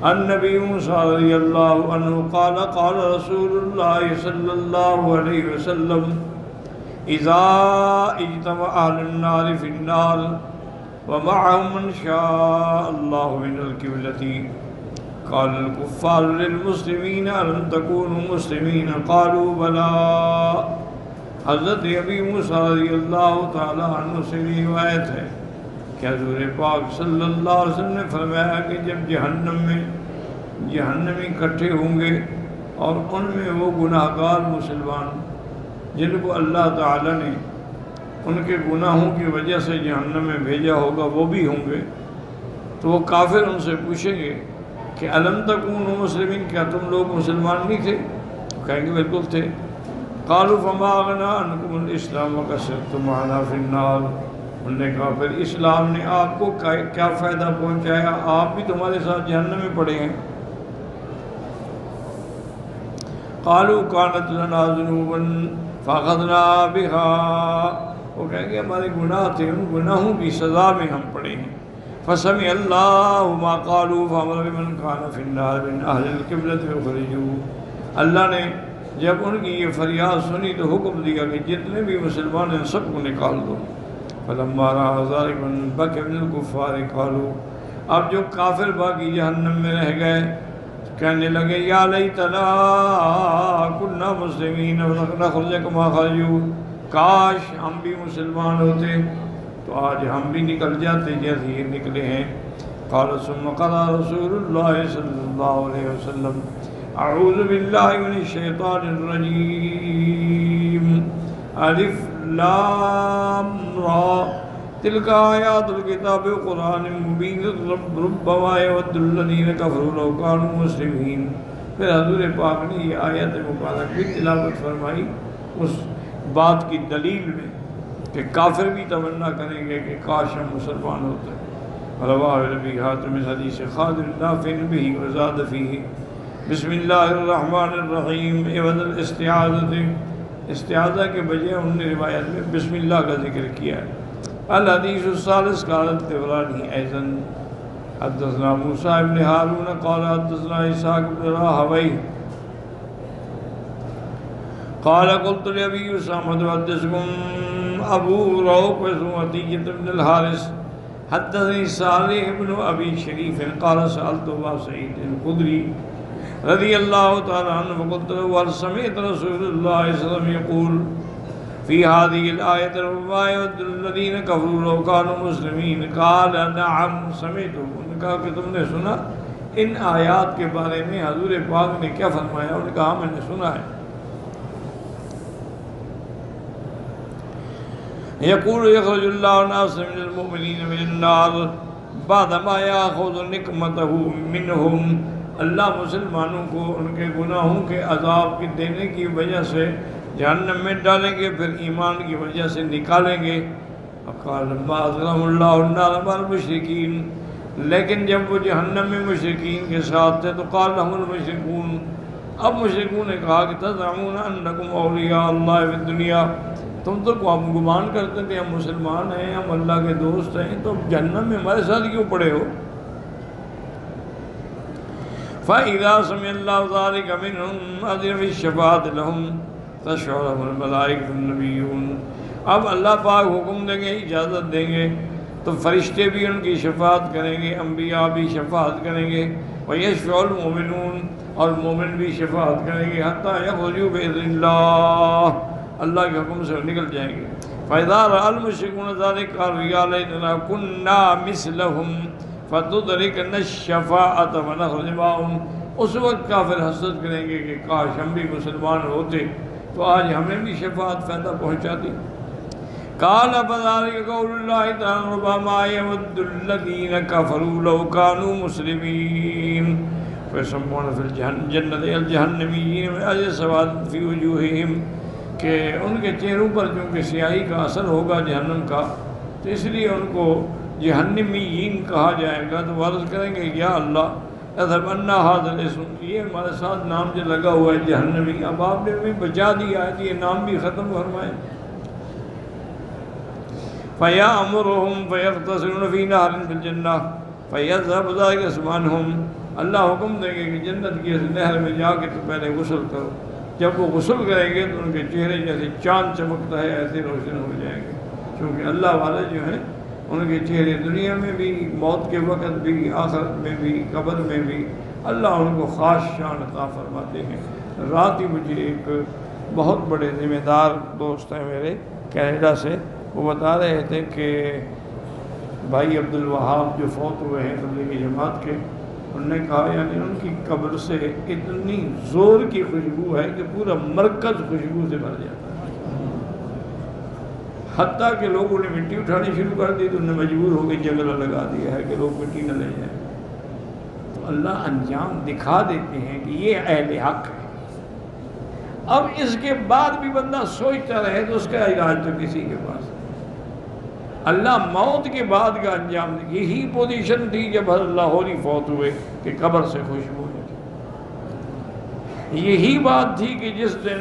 النبی موسیٰ رضی اللہ عنہ قال قال رسول اللہ صلی اللہ علیہ وسلم اذا اجتمع اہل النار فی النار ومعهم من شاء اللہ من القبلة قال الكفار للمسلمین ألم تكونوا مسلمین قالوا بلا۔ حضرت ابی موسیٰ رضی اللہ تعالیٰ عنہ سے روایت ہے کہ حضور پاک صلی اللہ علیہ وسلم نے فرمایا کہ جب جہنمی اکٹھے ہوں گے اور ان میں وہ گناہگار مسلمان جن کو اللہ تعالیٰ نے ان کے گناہوں کی وجہ سے جہنم میں بھیجا ہوگا وہ بھی ہوں گے، تو وہ کافر ان سے پوچھیں گے کہ الم تکونوا مسلمین، کیا تم لوگ مسلمان نہیں تھے؟ کہیں گے بالکل تھے۔ قالوا فما اغنى عنكم الاسلام وكسرتم معنا في النار، انہوں نے کہا پھر اسلام نے آپ کو کیا فائدہ پہنچایا، آپ بھی تمہارے ساتھ جہنم میں پڑے ہیں۔ قالوا كانت لنا ذنوبا فاخذنا بها، وہ کہیں گے ہمارے گناہ تھے، ان گناہوں کی سزا میں ہم پڑے ہیں۔ فسمع اللہ ما قالوا فامر بمن كان في النار من اہل القبلة فخرجوا، اللہ نے جب ان کی یہ فریاد سنی تو حکم دیا کہ جتنے بھی مسلمان ہیں سب کو نکال دو۔ فلما رأى ذلك بكى من الكفار قالوا، اب جو کافر باقی جہنم میں رہ گئے کہنے لگے یا لیتنا كنا مسلمین ونخرج كما خرجوا، کاش ہم بھی مسلمان ہوتے تو آج ہم بھی نکل جاتے جیسے یہ نکلے ہیں۔ قال ثم قرأ رسول اللہ صلی اللہ علیہ وسلم اعوذ باللہ من الشیطان الرجیم الف لام را تلک آیات الکتاب قرآن مبین ربما یود الذین کفروا لو کانوا مسلمین۔ پھر حضور پاک نے یہ آیت مبارک بھی تلاوت فرمائی اس بات کی دلیل میں کہ کافر بھی تمنا کریں گے کہ کاش ہم مسلمان ہوتے۔ رواہ ابی حاتم من حدیث خالد نافع به وزاد فیہ بسم اللہ الرحمن الرحیم عوض الاستعاذہ، استعاذہ کے بجائے انہوں نے روایت میں بسم اللہ کا ذکر کیا ہے۔ الحدیث الثالث قال الطبرانی ایضا حدثنا موسیٰ بن ہارون قال حدثنا اسحاق بن راہویہ قال قلت لأبي أسامة حدثكم أبو روح عطية بن الحارث حدثني صالح بن أبي شريف قال سألت أبا سعيد الخدري رضي الله تعالى عنه فقلت له هل سمعت رسول الله صلى الله عليه وسلم يقول في هذه الآية ربما يود الذين كفروا لو كانوا مسلمين؟ قال نعم سمعته۔ انہوں نے کہا کہ تم نے سنا ان آیات کے بارے میں حضور پاک نے کیا فرمایا؟ انہوں نے کہا میں نے سنا ہے۔ یقول یخرج اللہ الناس من المؤمنین من النار بعدما یاخذ نقمتہ منہم، اللہ مسلمانوں کو ان کے گناہوں کے عذاب کی دینے کی وجہ سے جہنم میں ڈالیں گے، پھر ایمان کی وجہ سے نکالیں گے۔ وقال ما اظلم اللہ النار مع المشرکین، لیکن جب وہ جہنم میں مشرکین کے ساتھ تھے تو قال لهم المشرکون، اب مشرکون نے کہا کہ تزعمون انکم اولیاء اللہ فی الدنیا، تم تو گمان کرتے تھے ہم مسلمان ہیں، ہم اللہ کے دوست ہیں، تو جہنم میں ہمارے ساتھ کیوں پڑے ہو؟ فَإِذَا سَمِعَ اللَّهُ ذَلِكَ مِنْهُمْ أَذِنَ بِالشَّفَاعَةِ لَهُمْ تَشْفَعُ لَهُمُ الْمَلَائِكَةُ وَالنَّبِيُّونَ، اب اللہ پاک حکم دیں گے، اجازت دیں گے تو فرشتے بھی ان کی شفاعت کریں گے، انبیاء بھی شفاعت کریں گے، وَيَشْفَعُ الْمُؤْمِنُونَ، اور مومن بھی شفاعت کریں گے، حَتَّى يَخْرُجُوا بِإِذْنِ اللَّهِ، اللہ کے حکم سے نکل جائیں گے۔ فَإِذَا رَأَى الْمُشْرِكُونَ ذَلِكَ قَالُوا يَا لَيْتَنَا كُنَّا مِثْلَهُمْ فَتُدْرِكْنَا الشَّفَاعَةَ وَنَخْرُجَ مَعَهُمْ، اس وقت کافر حسرت کریں گے کہ کاش ہم بھی مسلمان ہوتے تو آج ہمیں بھی شفاعت فائدہ پہنچاتی۔ قَالَ فَذَلِكَ قَوْلُ اللَّهِ تَعَالَى رُبَمَا يَوَدُّ الَّذِينَ كَفَرُوا لَوْ كَانُوا مُسْلِمِينَ فَيَسَمُّونَ فِي الْجَنَّةِ الْجَهَنَّمِيِّينَ مِنْ أَجْلِ سَوَادٍ فِي وُجُوهِهِمْ، کہ ان کے چہروں پر چونکہ سیاہی کا اثر ہوگا جہنم کا، تو اس لیے ان کو جہنمیین کہا جائے گا۔ تو وہ عرض کریں گے یا اللہ اذهب عنا هذا الاسم، یہ ہمارے ساتھ نام جو لگا ہوا ہے جہنمی، اب آپ نے بھی بچا دیا ہے تو یہ نام بھی ختم فرمائے۔ فَيَأْمُرُهُمْ فَيَغْتَسِلُونَ فِي نَهْرٍ فِي الْجَنَّةِ فَيَذْهَبُ ذَلِكَ اسْمَانْهُمْ، اللہ حکم دیں گے کہ جنت کی اس نہر میں جا کے تو پہلے غسل کرو. جب وہ غسل کریں گے تو ان کے چہرے جیسے چاند چمکتا ہے ایسے روشن ہو جائیں گے. کیونکہ اللہ والے جو ہیں ان کے چہرے دنیا میں بھی، موت کے وقت بھی، آخرت میں بھی، قبر میں بھی اللہ ان کو خاص شان عطا فرماتے ہیں. رات ہی مجھے ایک بہت بڑے ذمہ دار دوست ہیں میرے کینیڈا سے، وہ بتا رہے تھے کہ بھائی عبد الوہاب جو فوت ہوئے ہیں تبلیغی جماعت کے، انہوں نے کہا یعنی ان کی قبر سے اتنی زور کی خوشبو ہے کہ پورا مرکز خوشبو سے بھر جاتا ہے. حتیٰ کہ لوگوں نے مٹی اٹھانی شروع کر دی تو انہوں نے مجبور ہو کے جنگلہ لگا دیا ہے کہ لوگ مٹی نہ لے جائیں. تو اللہ انجام دکھا دیتے ہیں کہ یہ اہل حق ہے. اب اس کے بعد بھی بندہ سوچتا رہے تو اس کا علاج تو کسی کے پاس. اللہ موت کے بعد کا انجام دے. یہی پوزیشن تھی جب حضرت لاہوری فوت ہوئے کہ قبر سے خوشبو تھی. یہی بات تھی کہ جس دن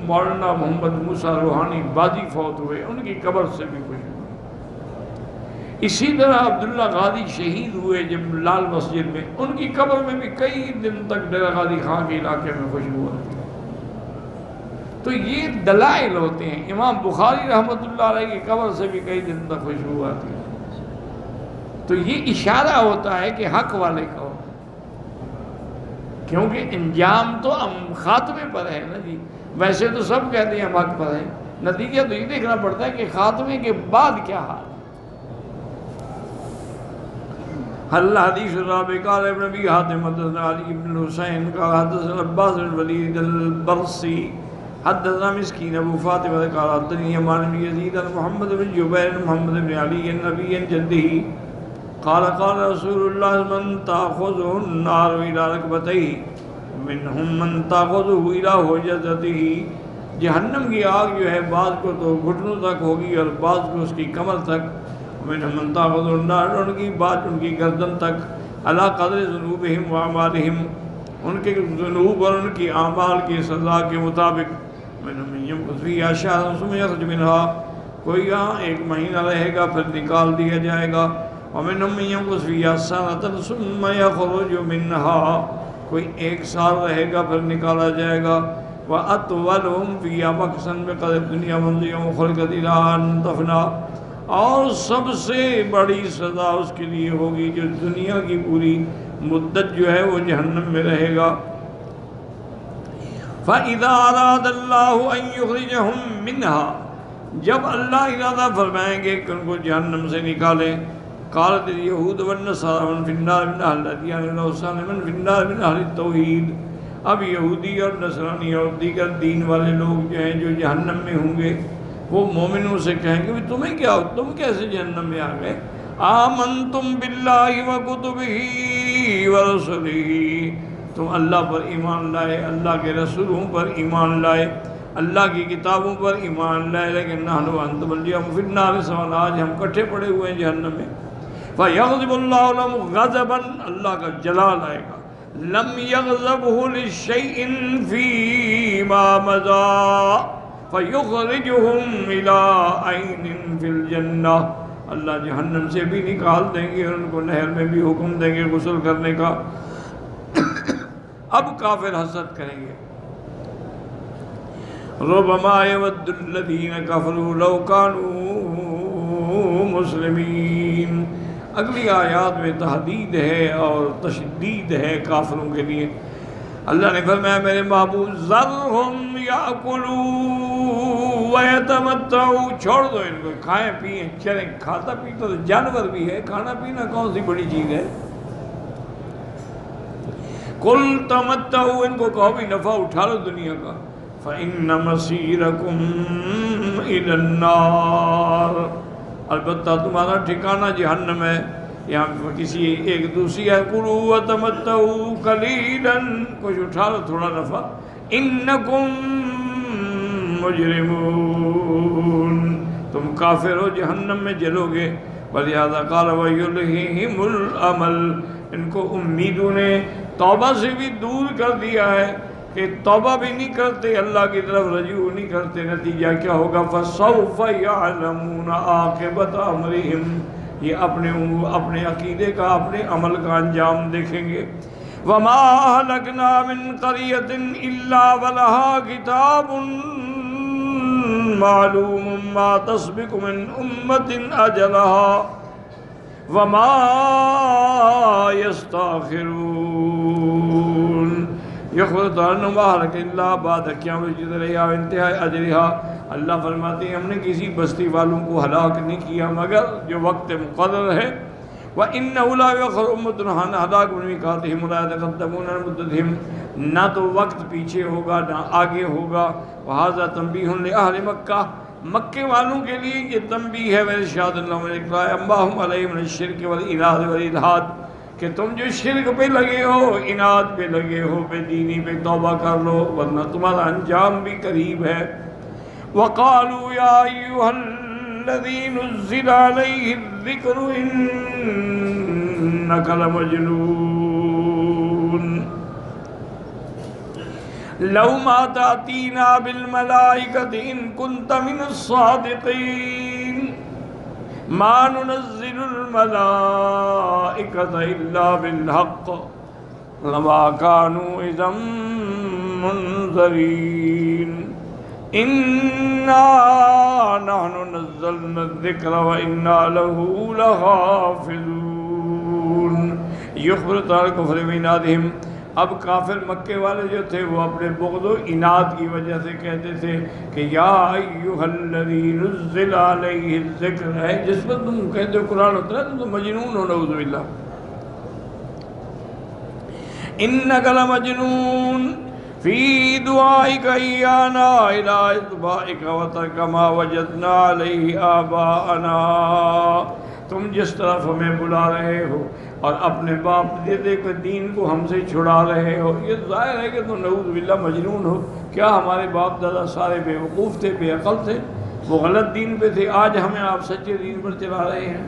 مولانا محمد موسیٰ روحانی بازی فوت ہوئے ان کی قبر سے بھی خوشبو. اسی طرح عبداللہ غازی شہید ہوئے جب لال مسجد میں، ان کی قبر میں بھی کئی دن تک ڈیرہ غازی خان کے علاقے میں خوشبو آتی. تو یہ دلائل ہوتے ہیں. امام بخاری رحمۃ اللہ علیہ کی قبر سے بھی کئی دن تک خوشبو آتی ہے. تو یہ اشارہ ہوتا ہے کہ حق والے کا ہو، کیونکہ انجام تو خاتمے پر ہے نا جی. ویسے تو سب کہتے ہیں ہم حق پر ہیں، نتیجہ تو یہ دیکھنا پڑتا ہے کہ خاتمے کے بعد کیا حال. اللہ حدیث الرابع قال ابن ابی حاتم حدثنا علی بن حسین قال حدثنا عباس بن ولید البرسی حدثنا مسکین ابو فاطمہ قال حدثني یمان بن یزید محمد بن جبیر محمد بن علی نبی جدہ قال قال رسول اللہ من تاخذه النار الى ركبتيه منهم من تاخذه الى حجزته. جہنم کی آگ جو ہے بعض کو تو گھٹنوں تک ہوگی اور بعض کو اس کی کمر تک. منهم من تاخذه النار، ان کی بات ان کی گردن تک. علی قدر ذنوبهم واعمالهم، ان کے ذنوب اور ان کی اعمال کی سزا کے مطابق. منهم من يمكث فيها شهرا ثم يخرج منها، کوئی یہاں ایک مہینہ رہے گا پھر نکال دیا جائے گا. ومنهم من يمكث فيها سنة ثم يخرج منها، کوئی ایک سال رہے گا پھر نکالا جائے گا. وأطولهم فيها مكثا بقدر الدنيا منذ يوم خلقت إلى أن تفنى، اور سب سے بڑی سزا اس کے لیے ہوگی جو دنیا کی پوری مدت جو ہے وہ جہنم میں رہے گا. فَإِذَا أَرَادَ اللَّهُ أَن يُخْرِجَهُم مِّنْهَا، جب اللہ ارادہ فرمائیں گے کہ ان کو جہنم سے نکالیں. قالت اليهود والنصارى من في النار من أهل الأديان والأوثان من في النار من أهل التوحید. اب یہودی اور نصرانی اور دیگر دین والے لوگ جو ہیں جو جہنم میں ہوں گے وہ مومنوں سے کہیں گے تمہیں کیا ہو، تم کیسے جہنم میں آ گئے. آمنتم باللہ وکتبہ ورسلہ، تم اللہ پر ایمان لائے، اللہ کے رسولوں پر ایمان لائے، اللہ کی کتابوں پر ایمان لائے، لیکن نحن وانتم اليوم فی النار سواء، آج ہم کٹھے پڑے ہوئے ہیں جہنم میں. فیغضب اللہ لهم غضبا، اللہ کا جلال آئے گا. لم یغضبہ لشیء فیما مضی فیخرجہم الی عین فی الجنہ، اللہ جہنم سے بھی نکال دیں گے اور ان کو نہر میں بھی حکم دیں گے غسل کرنے کا. اب کافر حسد کریں گے. ربما یود الذین کفروا لو کانوا مسلمین. اگلی آیات میں تحدید ہے اور تشدید ہے کافروں کے لیے. اللہ نے فرمایا میرے محبوب ذرہم یاکلوا ویتمتعوا، چھوڑ دو ان کو، کھائیں پئیں چلیں. کھاتا پیتا تو جانور بھی ہے، کھانا پینا کون سی بڑی چیز ہے. قل تمتعوا، ان کو کہو بھی نفع اٹھا لو دنیا کا. فإن مصيركم إلى النار، البتہ تمہارا ٹھکانہ جہنم ہے. یہاں کسی ایک دوسری ہے کلوا وتمتعوا قلیلا، کچھ اٹھا لو تھوڑا نفع. انکم مجرمون، تم کافر ہو جہنم میں جلو گے. ولہذا قال ویلہم الامل، ان کو امیدوں نے توبہ سے بھی دور کر دیا ہے کہ توبہ بھی نہیں کرتے، اللہ کی طرف رجوع نہیں کرتے. نتیجہ کیا ہوگا؟ فَسَوْفَ يَعْلَمُونَ عَاقِبَةَ أَمْرِهِمْ، یہ اپنے عقیدے کا، اپنے عمل کا انجام دیکھیں گے۔ وَمَا أَهْلَكْنَا مِنْ قَرْيَةٍ إِلَّا وَلَهَا كِتَابٌ مَعْلُومٌ مَا تَسْبِقُ مِنْ أُمَّةٍ أَجَلَهَا وَمَا يَسْتَأْخِرُونَ۔ يَخْرُجُونَ مَهْلَكَ إِلَّا بَعْدَ قِيَامِ الدُّنْيَا وَانتِهَاءِ أَجَلِهَا۔ اللہ فرماتے ہیں ہم نے کسی بستی والوں کو ہلاک نہیں کیا مگر جو وقت مقرر ہے۔ وَإِنَّهُ لَا يُؤَخَّرُ أُمَّةٌ عَنْ هَلَاكِ مِيقَاتِهِمْ وَلَا يَتَقَدَّمُونَ عَنْ مُدَّتِهِمْ، نہ تو وقت پیچھے ہوگا نہ آگے ہوگا۔ وَهَذَا تَنبِيهٌ لِأَهْلِ مَكَّةَ، مکے والوں کے لیے یہ تنبیہ ہے، وَإِرْشَادٌ لَهُمْ إِلَى مَا هُمْ عَلَيْهِ مِنَ الشِّرْكِ وَالْإِلْحَادِ وَالْإِلْحَادِ، کہ تم جو شرک پہ لگے ہو، اناد پہ لگے ہو، بے دینی پہ توبہ کر لو ورنہ تمہارا انجام بھی قریب ہے۔ وَقَالُوا يَا أَيُّهَا الَّذِي نُزِّلَ عَلَيْهِ الذِّكْرُ إِنَّكَ لَمَجْنُونٌ لَوْ مَا تَأْتِينَا بِالْمَلَائِكَةِ إِن كُنتَ مِنَ الصَّادِقِينَ مَا نُنَزِّلُ الْمَلَائِكَةَ إِلَّا بِالْحَقِّ وَمَا كَانُوا إِذًا مُنظَرِينَ إِنَّا نَحْنُ نَزَّلْنَا الذِّكْرَ وَإِنَّا لَهُ لَحَافِظُونَ۔ يُخْبِرُ عَنِ الْكُفْرِ وَإِنَادِهِمْ، اب کافر مکے والے جو تھے وہ اپنے بغض و اناد کی وجہ سے کہتے تھے کہ یا ایھا الذی نزل علیہ الذکر، ہے جس پر تم کہتے ہو قرآن اترا تو مجنون ہو، نعوذ باللہ۔ انک لمجنون فی دعائک ایانا الی اتباعک وترک ما وجدنا علیہ آباءنا، تم جس طرف ہمیں بلا رہے ہو اور اپنے باپ دادے کے دین کو ہم سے چھڑا رہے ہو، یہ ظاہر ہے کہ تم نعوذ باللہ مجنون ہو۔ کیا ہمارے باپ دادا سارے بے وقوف تھے، بے عقل تھے، وہ غلط دین پہ تھے، آج ہمیں آپ سچے دین پر چلا رہے ہیں؟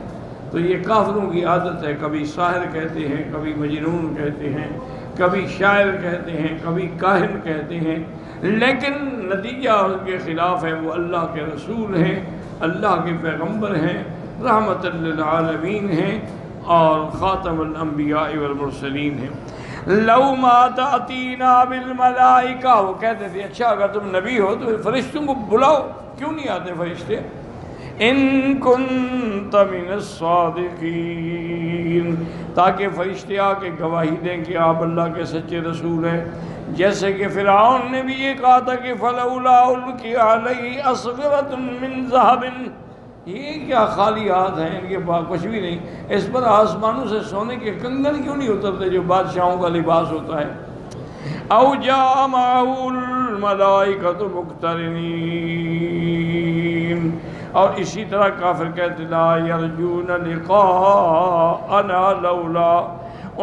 تو یہ کافروں کی عادت ہے، کبھی ساحر کہتے ہیں، کبھی مجنون کہتے ہیں، کبھی شاعر کہتے ہیں، کبھی کاہن کہتے ہیں، لیکن نتیجہ ان کے خلاف ہے۔ وہ اللہ کے رسول ہیں، اللہ کے پیغمبر ہیں، رحمت للعالمین ہیں اور خاتم الانبیاء والمرسلین ہیں۔ لو ما تأتینا بالملائکہ، وہ کہتے تھے اچھا اگر تم نبی ہو تو فرشتوں کو بلاؤ، کیوں نہیں آتے فرشتے؟ ان کنت من الصادقین، تاکہ فرشتے آ کے گواہی دیں کہ آپ اللہ کے سچے رسول ہیں۔ جیسے کہ فرعون نے بھی یہ کہا تھا کہ فلولا القی علیہ اسورۃ من ذہب، یہ کیا خالی ہاتھ ہیں، ان کے پاس کچھ بھی نہیں، اس پر آسمانوں سے سونے کے کنگن کیوں نہیں اترتے جو بادشاہوں کا لباس ہوتا ہے؟ او جاء معہ الملائکۃ مقترنین، اور اسی طرح کافر کہتے لا یرجون لقاءنا لولا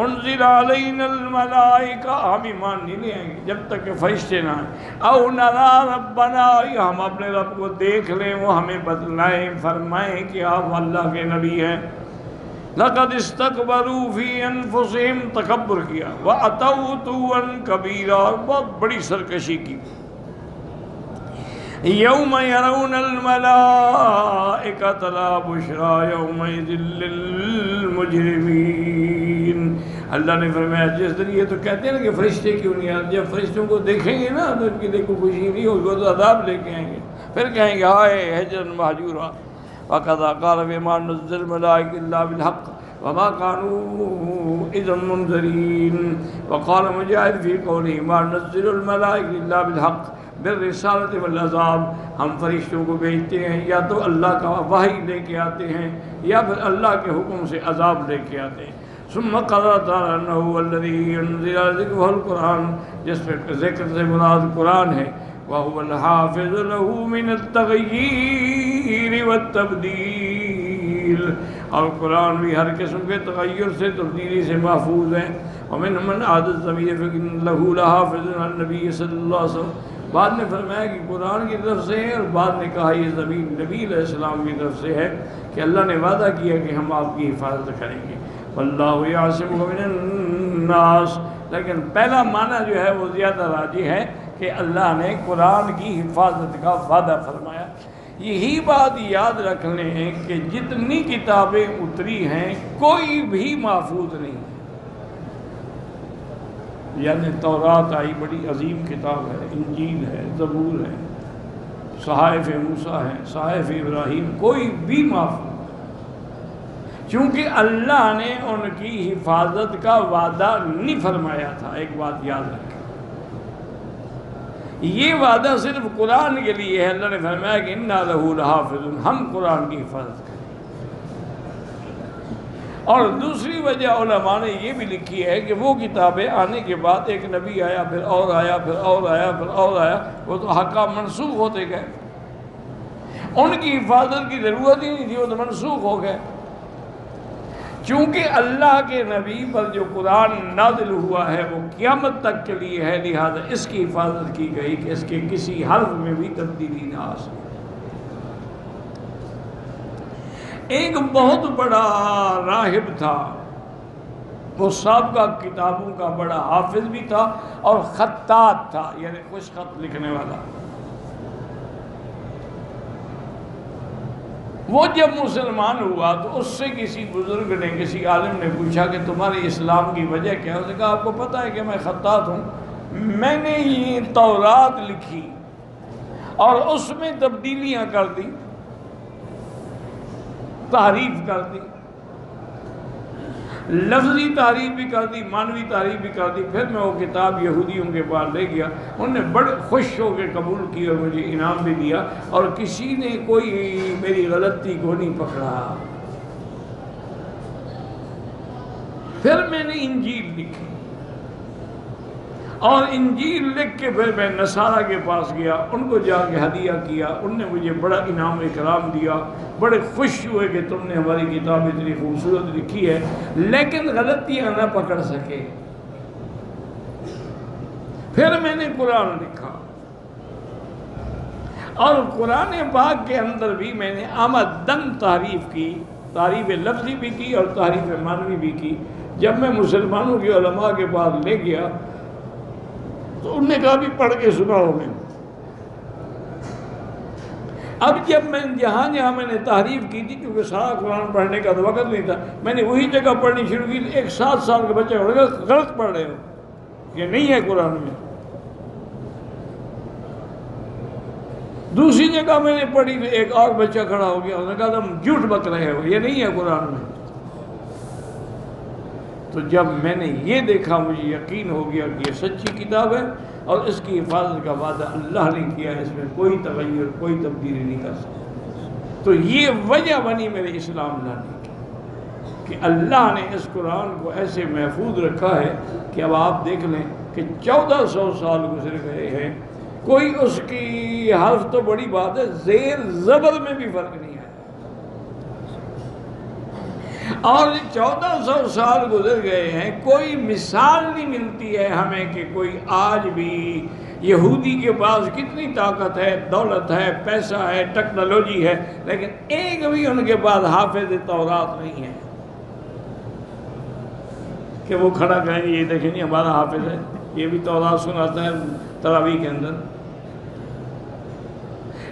انزل علینا الملائکہ، ہم ایمان نہیں لے آئیں گے جب تک کہ فرشتے نہ آئیں۔ او نرا ربنا، یا ہم اپنے رب کو دیکھ لیں، وہ ہمیں بتلائیں، فرمائیں کہ آپ اللہ کے نبی ہیں۔ لقد استکبروا فی انفسہم، تکبر کیا، واتوا عتوا کبیرا، بہت بڑی سرکشی کی۔ یوم یرون الملائکۃ لا بشری یومئذ للمجرمین، اللہ نے فرمایا جس دن یہ تو کہتے ہیں نا کہ فرشتے کیوں نہیں آتے، جب فرشتوں کو دیکھیں گے نا تو ان کی دیکھو خوشی نہیں ہوگی، وہ تو عذاب لے کے آئیں گے، پھر کہیں گے ہائے ہجرا مہجورا۔ وَقَدْ قَالَ بِمَا نُزِّلَ الْمَلَائِكَةُ إِلَّا بِالْحَقِّ وَمَا كَانُوا إِذًا مُنظَرِينَ۔ وقال مجاہد فی قوله ما نُزِّلُ الْمَلَائِكَةُ إِلَّا بِالْحَقِّ بالرسالۃ والعذاب، ہم فرشتوں کو بھیجتے ہیں یا تو اللہ کا وحی لے کے آتے ہیں یا پھر اللہ کے حکم سے عذاب لے کے آتے ہیں۔ ثم قرر تعالیٰ انہ الذی انزل ذکرہ القرآن، جس پہ ذکر سے مراد قرآن ہے، وهو الحافظ له من التغیر والتبدیل، اور قرآن بھی ہر قسم کے تغیر سے تبدیلی سے محفوظ ہے۔ ومن من عاد الضمیر فإن له لحافظ عن النبی صلی اللہ علیہ وسلم، بعد نے فرمایا کہ قرآن کی طرف سے ہے، اور بعد نے کہا یہ زمین نبی علیہ السلام کی طرف سے ہے کہ اللہ نے وعدہ کیا کہ ہم آپ کی حفاظت کریں گے۔ واللہ یعصمک من الناس، لیکن پہلا معنی جو ہے وہ زیادہ راجح ہے کہ اللہ نے قرآن کی حفاظت کا وعدہ فرمایا۔ یہی بات یاد رکھ لیں کہ جتنی کتابیں اتری ہیں کوئی بھی محفوظ نہیں ہے. یعنی تورات آئی بڑی عظیم کتاب ہے، انجیل ہے، زبور ہے، صحائف موسیٰ ہے، صحائف ابراہیم، کوئی بھی محفوظ نہیں، چونکہ اللہ نے ان کی حفاظت کا وعدہ نہیں فرمایا تھا. ایک بات یاد رکھیں، یہ وعدہ صرف قرآن کے لیے ہے. اللہ نے فرمایا کہ اِنَّا لَهُ لَحَافِظٌ، ہم قرآن کی حفاظت کریں. اور دوسری وجہ علماء نے یہ بھی لکھی ہے کہ وہ کتابیں آنے کے بعد ایک نبی آیا، پھر اور آیا، پھر اور آیا، پھر اور آیا، وہ تو احکام منسوخ ہوتے گئے. ان کی حفاظت کی ضرورت ہی نہیں تھی، وہ تو منسوخ ہو گئے. چونکہ اللہ کے نبی پر جو قرآن نازل ہوا ہے وہ قیامت تک کے لیے ہے، لہذا اس کی حفاظت کی گئی کہ اس کے کسی حرف میں بھی تبدیلی نہ آ سکے. ایک بہت بڑا راہب تھا، وہ سابقہ کتابوں کا بڑا حافظ بھی تھا اور خطاط تھا، یعنی خوش خط لکھنے والا. وہ جب مسلمان ہوا تو اس سے کسی بزرگ نے، کسی عالم نے پوچھا کہ تمہارے اسلام کی وجہ کیا ہے؟ اس نے کہا آپ کو پتہ ہے کہ میں خطاط ہوں، میں نے یہ تورات لکھی اور اس میں تبدیلیاں کر دی، تحریف کر دی، لفظی تحریف بھی کر دی، معنوی تحریف بھی کر دی. پھر میں وہ کتاب یہودیوں کے پاس لے گیا، انہوں نے بڑے خوش ہو کے قبول کی اور مجھے انعام بھی دیا، اور کسی نے کوئی میری غلطی کو نہیں پکڑا. پھر میں نے انجیل لکھی اور انجیل لکھ کے پھر میں نصارہ کے پاس گیا، ان کو جا کے ہدیہ کیا. ان نے مجھے بڑا انعام و اکرام دیا، بڑے خوش ہوئے کہ تم نے ہماری کتاب اتنی خوبصورت لکھی ہے لیکن غلطیاں نہ پکڑ سکے. پھر میں نے قرآن لکھا اور قرآن پاک کے اندر بھی میں نے آمدن تحریف کی، تحریف لفظی بھی کی اور تحریف معنوی بھی کی. جب میں مسلمانوں کے علماء کے پاس لے گیا تو انہوں نے کہا بھی پڑھ کے سناؤ میں. اب جب میں جہاں میں نے تحریف کی تھی، کیونکہ سارا قرآن پڑھنے کا تو وقت نہیں تھا، میں نے وہی جگہ پڑھنی شروع کی. ایک 7 سال کے بچے ہونے کا غلط پڑھ رہے ہو، یہ نہیں ہے قرآن میں. دوسری جگہ میں نے پڑھی تو ایک اور بچہ کھڑا ہو گیا، انہوں نے کہا تم جھوٹ بک رہے ہو، یہ نہیں ہے قرآن میں. تو جب میں نے یہ دیکھا مجھے یقین ہو گیا کہ یہ سچی کتاب ہے اور اس کی حفاظت کا وعدہ اللہ نے کیا ہے، اس میں کوئی تغیر، کوئی تبدیلی نہیں کر سکتا. تو یہ وجہ بنی میرے اسلام لانے کی کہ اللہ نے اس قرآن کو ایسے محفوظ رکھا ہے کہ اب آپ دیکھ لیں کہ 1400 سال گزر گئے ہیں، کوئی اس کی حرف تو بڑی بات ہے، زیر زبر میں بھی فرق نہیں ہے. اور 1400 سال گزر گئے ہیں، کوئی مثال نہیں ملتی ہے ہمیں کہ کوئی آج بھی یہودی کے پاس کتنی طاقت ہے، دولت ہے، پیسہ ہے، ٹیکنالوجی ہے، لیکن ایک بھی ان کے پاس حافظ تورات نہیں ہے کہ وہ کھڑا کہیں یہ دیکھیں نہیں ہمارا حافظ ہے، یہ بھی تورات سناتا ہے تراویح کے اندر.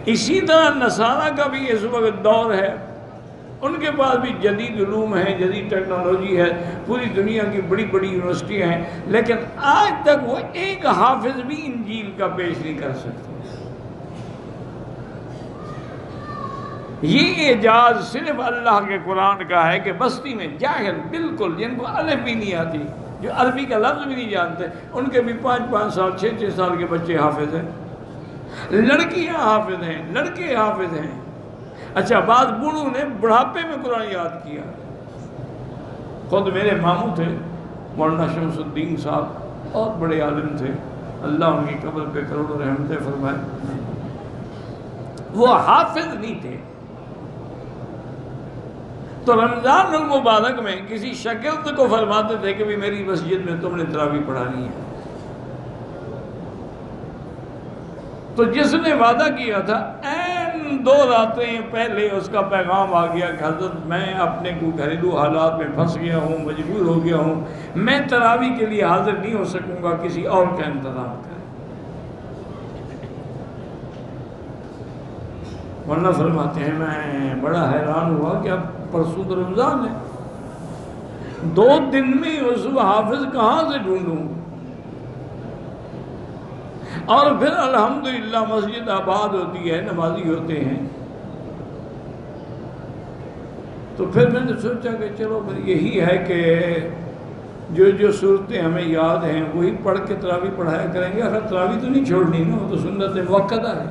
اسی طرح نصارہ کا بھی اس وقت دور ہے، ان کے پاس بھی جدید علوم ہیں، جدید ٹیکنالوجی ہے، پوری دنیا کی بڑی بڑی یونیورسٹیاں ہیں، لیکن آج تک وہ ایک حافظ بھی انجیل کا پیش نہیں کر سکتے. یہ اعجاز صرف اللہ کے قرآن کا ہے کہ بستی میں جاہل بالکل جن کو الف بھی نہیں آتی، جو عربی کا لفظ بھی نہیں جانتے، ان کے بھی 5-5 سال 6-6 سال کے بچے حافظ ہیں. لڑکیاں حافظ ہیں، لڑکے حافظ ہیں. اچھا، بعض بوڑھوں نے بڑھاپے میں قرآن یاد کیا. خود میرے ماموں تھے مولانا شمس الدین صاحب، بہت بڑے عالم تھے، اللہ ان کی قبر پہ کروڑوں رحمتیں فرمائے. وہ حافظ نہیں تھے، تو رمضان المبارک میں کسی شاگرد کو فرماتے تھے کہ بھی میری مسجد میں تم نے تراویح پڑھانی ہے. تو جس نے وعدہ کیا تھا این 2 راتیں پہلے اس کا پیغام آ گیا کہ حضرت میں اپنے گھریلو حالات میں پھنس گیا ہوں، مجبور ہو گیا ہوں، میں تراویح کے لیے حاضر نہیں ہو سکوں گا، کسی اور کا انتظام کریں. ورنہ فرماتے ہیں میں بڑا حیران ہوا کہ اب پرسوں تو رمضان ہے، 2 دن میں اس حافظ کہاں سے ڈھونڈوں؟ اور پھر الحمدللہ مسجد آباد ہوتی ہے، نمازی ہوتے ہیں، تو پھر میں نے سوچا کہ چلو یہی ہے کہ جو صورتیں ہمیں یاد ہیں وہی پڑھ کے تراویح پڑھایا کریں گے۔ اگر تراویح تو نہیں چھوڑنی نا، وہ تو سنت موقتہ ہے۔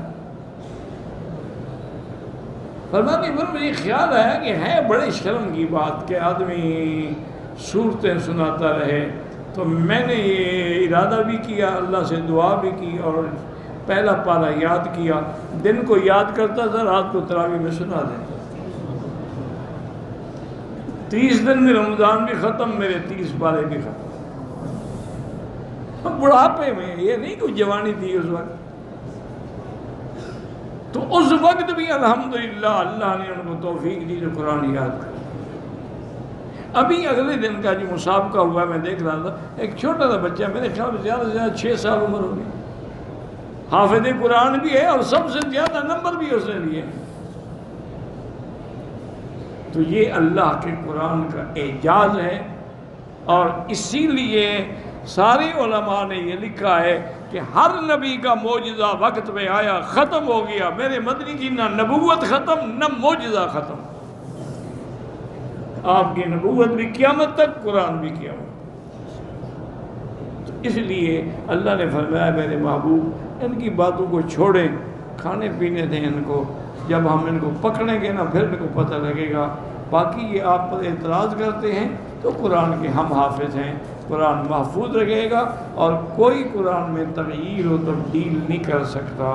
فرماتے پھر مجھے خیال آیا کہ ہے بڑے شرم کی بات کہ آدمی صورتیں سناتا رہے، تو میں نے یہ ارادہ بھی کیا، اللہ سے دعا بھی کی اور پہلا پارہ یاد کیا، دن کو یاد کرتا تھا، رات کو تراویح میں سنا دیتا۔ 30 دن میں رمضان بھی ختم، میرے 30 پارے بھی ختم۔ اب بڑھاپے میں، یہ نہیں کوئی جوانی تھی اس وقت، تو اس وقت بھی الحمدللہ اللہ نے ان کو توفیق دی جو قرآن یاد کر۔ ابھی اگلے دن کا جو مسابقہ ہوا میں دیکھ رہا تھا، ایک چھوٹا سا بچہ، میرے خیال میں زیادہ سے زیادہ 6 سال عمر ہوگی، حافظ قرآن بھی ہے اور سب سے زیادہ نمبر بھی اس نے لیے۔ تو یہ اللہ کے قرآن کا اعجاز ہے، اور اسی لیے سارے علماء نے یہ لکھا ہے کہ ہر نبی کا معجزہ وقت میں آیا، ختم ہو گیا۔ میرے مدنی کی نہ نبوت ختم نہ معجزہ ختم، آپ کی نبوت بھی قیامت تک، قرآن بھی قیامت۔ تو اس لیے اللہ نے فرمایا میرے محبوب ان کی باتوں کو چھوڑیں، کھانے پینے دیں ان کو، جب ہم ان کو پکڑیں گے نا پھر ان کو پتہ لگے گا۔ باقی یہ آپ پر اعتراض کرتے ہیں تو قرآن کے ہم حافظ ہیں، قرآن محفوظ رکھے گا، اور کوئی قرآن میں تغییر و تبدیل نہیں کر سکتا۔